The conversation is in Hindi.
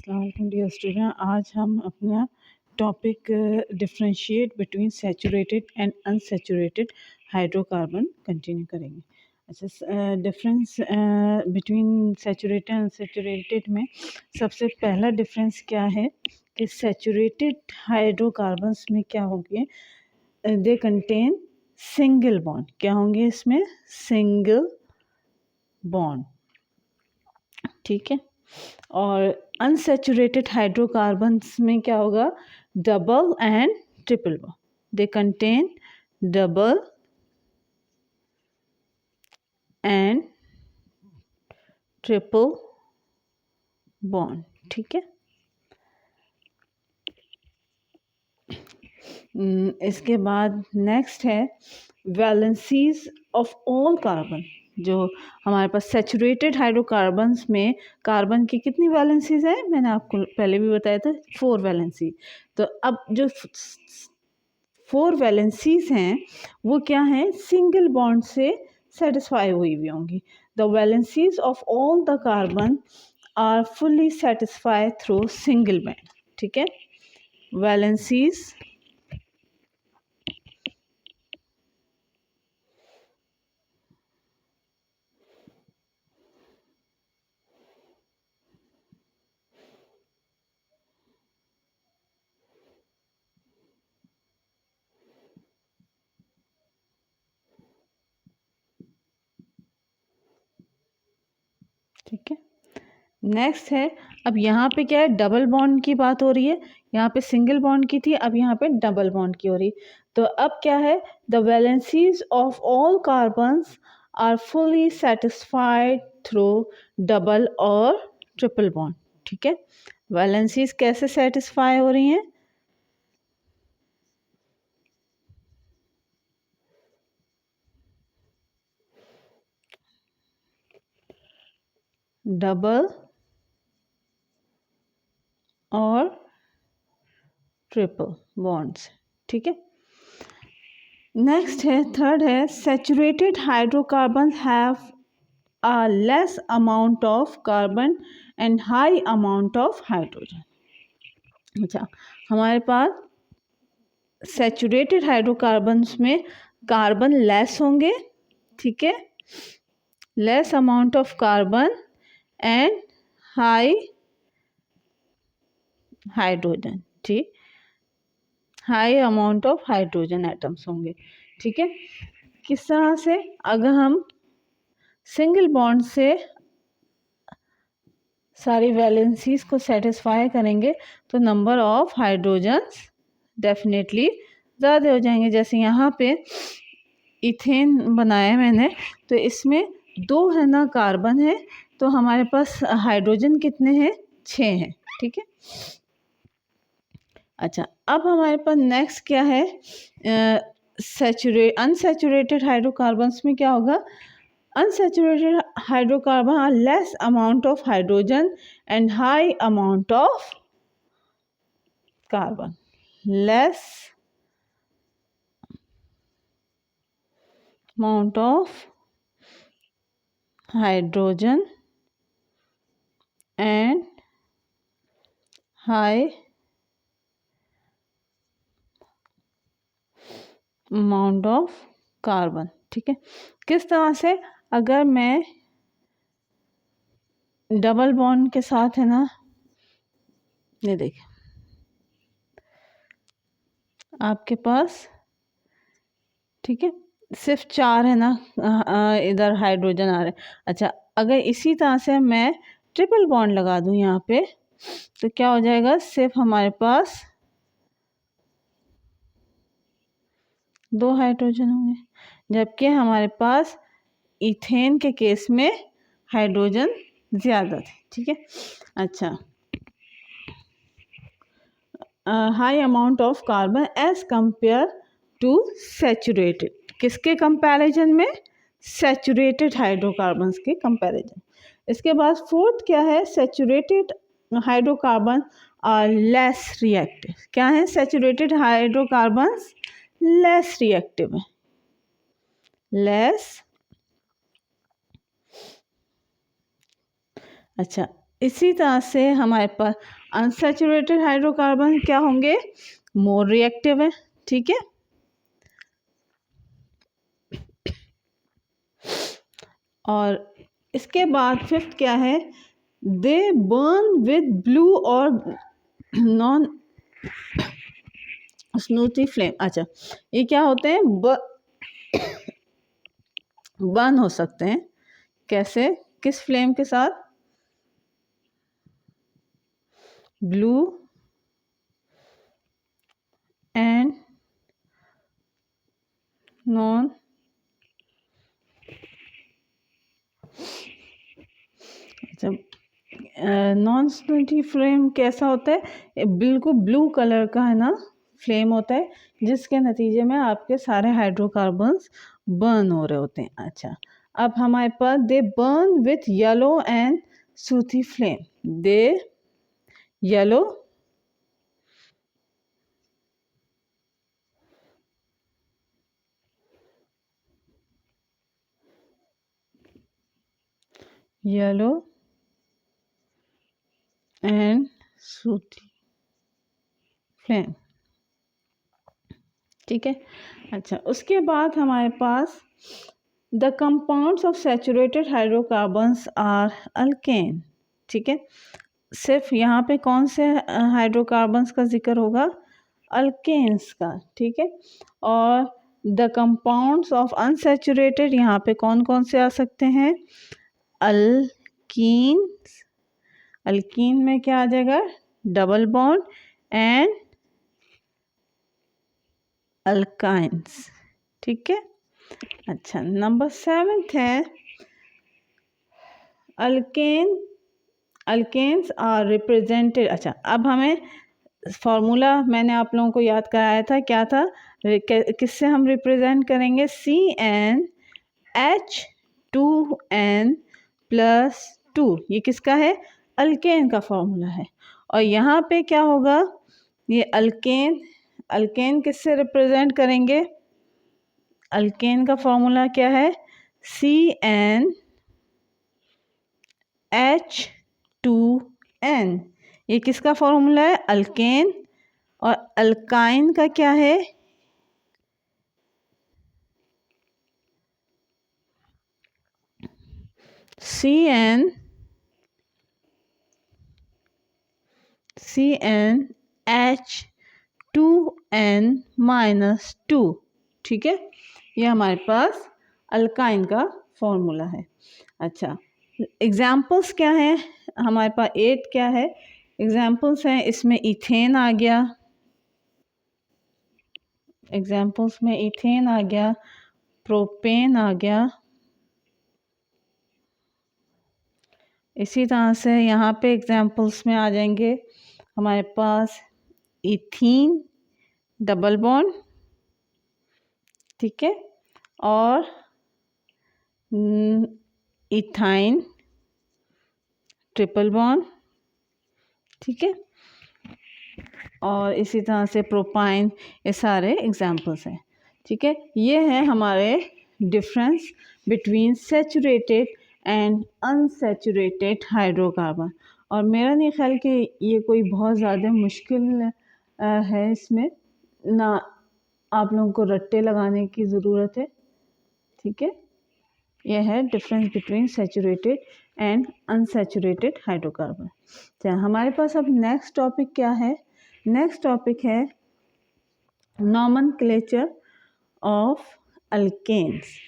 डियर स्टूडेंट, आज हम अपना topic differentiate between saturated and unsaturated hydrocarbon continue करेंगे। अच्छा, difference between saturated and unsaturated में सबसे पहला डिफरेंस क्या है कि सैचुरेटेड हाइड्रोकार्बन्स में क्या होंगे, दे कंटेन सिंगल बॉन्ड। क्या होंगे इसमें? सिंगल बॉन्ड, ठीक है। और अनसैचुरेटेड हाइड्रोकार्बन्स में क्या होगा? Double and triple bond. They contain double and triple bond, ठीक है। इसके बाद नेक्स्ट है वैलेंसीज ऑफ ऑल कार्बन। जो हमारे पास सैचुरेटेड हाइड्रोकार्बन्स में कार्बन की कितनी वैलेंसीज है? मैंने आपको पहले भी बताया था, 4 वैलेंसी। तो अब जो 4 वैलेंसीज हैं वो क्या हैं? सिंगल बॉन्ड से सेटिस्फाई हुई हुई होंगी। The valencies of all the carbon are fully satisfy through single bond, ठीक है। वैलेंसीज ठीक है। नेक्स्ट है, अब यहाँ पे क्या है? डबल बॉन्ड की बात हो रही है। यहाँ पे सिंगल बॉन्ड की थी, अब यहाँ पे डबल बॉन्ड की हो रही। तो अब क्या है? The valencies of all carbons are fully satisfied through double और ट्रिपल बॉन्ड, ठीक है। वैलेंसीज कैसे सेटिस्फाई हो रही हैं? डबल और ट्रिपल बॉन्ड्स, ठीक है। नेक्स्ट है, थर्ड है, saturated hydrocarbon have a less amount of carbon and high amount of hydrogen। अच्छा, हमारे पास सैचुरेटेड हाइड्रोकार्बन्स में कार्बन लेस होंगे, ठीक है। Less amount of carbon and high hydrogen, ठीक। High amount of hydrogen atoms होंगे, ठीक है। किस तरह से? अगर हम सिंगल बॉन्ड से सारी वैलेंसीज को सेटिस्फाई करेंगे तो नंबर ऑफ हाइड्रोजन्स डेफिनेटली ज़्यादा हो जाएंगे। जैसे यहाँ पे इथेन बनाया मैंने, तो इसमें 2 है ना कार्बन है, तो हमारे पास हाइड्रोजन कितने हैं? 6 हैं, ठीक है। अच्छा, अब हमारे पास नेक्स्ट क्या है? अनसैचुरेटेड हाइड्रोकार्बन्स में क्या होगा? Unsaturated hydrocarbon are less amount of hydrogen and high amount of carbon. Less amount of hydrogen and high amount of carbon, ठीक है। किस तरह से? अगर मैं डबल बॉन्ड के साथ है ना, ये देखिए आपके पास, ठीक है, सिर्फ 4 है ना इधर हाइड्रोजन आ रहे हैं। अच्छा, अगर इसी तरह से मैं ट्रिपल बॉन्ड लगा दूं यहाँ पे, तो क्या हो जाएगा? सिर्फ हमारे पास 2 हाइड्रोजन होंगे, जबकि हमारे पास इथेन के केस में हाइड्रोजन ज़्यादा थे, ठीक है। अच्छा, high amount of carbon as compare to saturated. किसके कंपैरिजन में? सैचुरेटेड हाइड्रोकार्बन्स के कंपैरिजन। इसके बाद फोर्थ क्या है? Saturated hydrocarbon are less reactive. क्या है? सैचुरेटेड हाइड्रोकार्बन्स लेस रिएक्टिव है, लेस। अच्छा, इसी तरह से हमारे पास अनसैचुरेटेड हाइड्रोकार्बन क्या होंगे, मोर रिएक्टिव है, ठीक है। और इसके बाद फिफ्थ क्या है, दे बर्न विद ब्लू और नॉन स्नूटी फ्लेम। अच्छा, ये क्या होते हैं, बर्न हो सकते हैं, कैसे, किस फ्लेम के साथ, ब्लू एंड नॉन जब नॉन स्नूटी फ्लेम कैसा होता है, बिल्कुल ब्लू कलर का है ना फ्लेम होता है, जिसके नतीजे में आपके सारे हाइड्रोकार्बन्स बर्न हो रहे होते हैं। अच्छा, अब हमारे पास they burn with yellow and sooty flame, they yellow yellow and sooty flame, ठीक है। अच्छा, उसके बाद हमारे पास the compounds of saturated hydrocarbons are alkane, ठीक है। सिर्फ यहाँ पे कौन से हाइड्रोकार्बन्स का जिक्र होगा, अल्केन्स का, ठीक है। और द कंपाउंड्स ऑफ अनसैचुरेटेड यहाँ पे कौन कौन से आ सकते हैं, अल्कीन, अल्कीन में क्या आ जाएगा, डबल बॉन्ड एंड अल्काइंस, ठीक है। अच्छा, नंबर 7 है अल्केन, अल्केन्स आर रिप्रेजेंटेड। अच्छा, अब हमें फॉर्मूला मैंने आप लोगों को याद कराया था, क्या था, किससे हम रिप्रेजेंट करेंगे, CnH2n+2, ये किसका है, अल्केन का फॉर्मूला है। और यहाँ पे क्या होगा, ये अल्केन, अल्केन किससे रिप्रेजेंट करेंगे, अल्केन का फॉर्मूला क्या है, CnH2n, ये किसका फॉर्मूला है, अल्केन। और अल्काइन का क्या है, CnH2n-2, ठीक है। ये हमारे पास अल्काइन का फॉर्मूला है। अच्छा, एग्जाम्पल्स क्या हैं हमारे पास, 8 क्या है एग्जाम्पल्स हैं, इसमें इथेन आ गया, एग्जाम्पल्स में इथेन आ गया, प्रोपेन आ गया, इसी तरह से यहाँ पे एग्जाम्पल्स में आ जाएंगे हमारे पास इथीन डबल बॉन्ड, ठीक है, और इथाइन ट्रिपल बॉन्ड, ठीक है, और इसी तरह से प्रोपाइन, ये सारे एग्जाम्पल्स हैं, ठीक है। ये है हमारे difference between saturated and unsaturated hydrocarbon. और मेरा नहीं ख्याल कि ये कोई बहुत ज़्यादा मुश्किल है, इसमें ना आप लोगों को रट्टे लगाने की ज़रूरत है, ठीक है। यह है difference between saturated and unsaturated hydrocarbon. अच्छा, हमारे पास अब नेक्स्ट टॉपिक क्या है, नेक्स्ट टॉपिक है नॉमेनक्लेचर ऑफ अल्केन्स,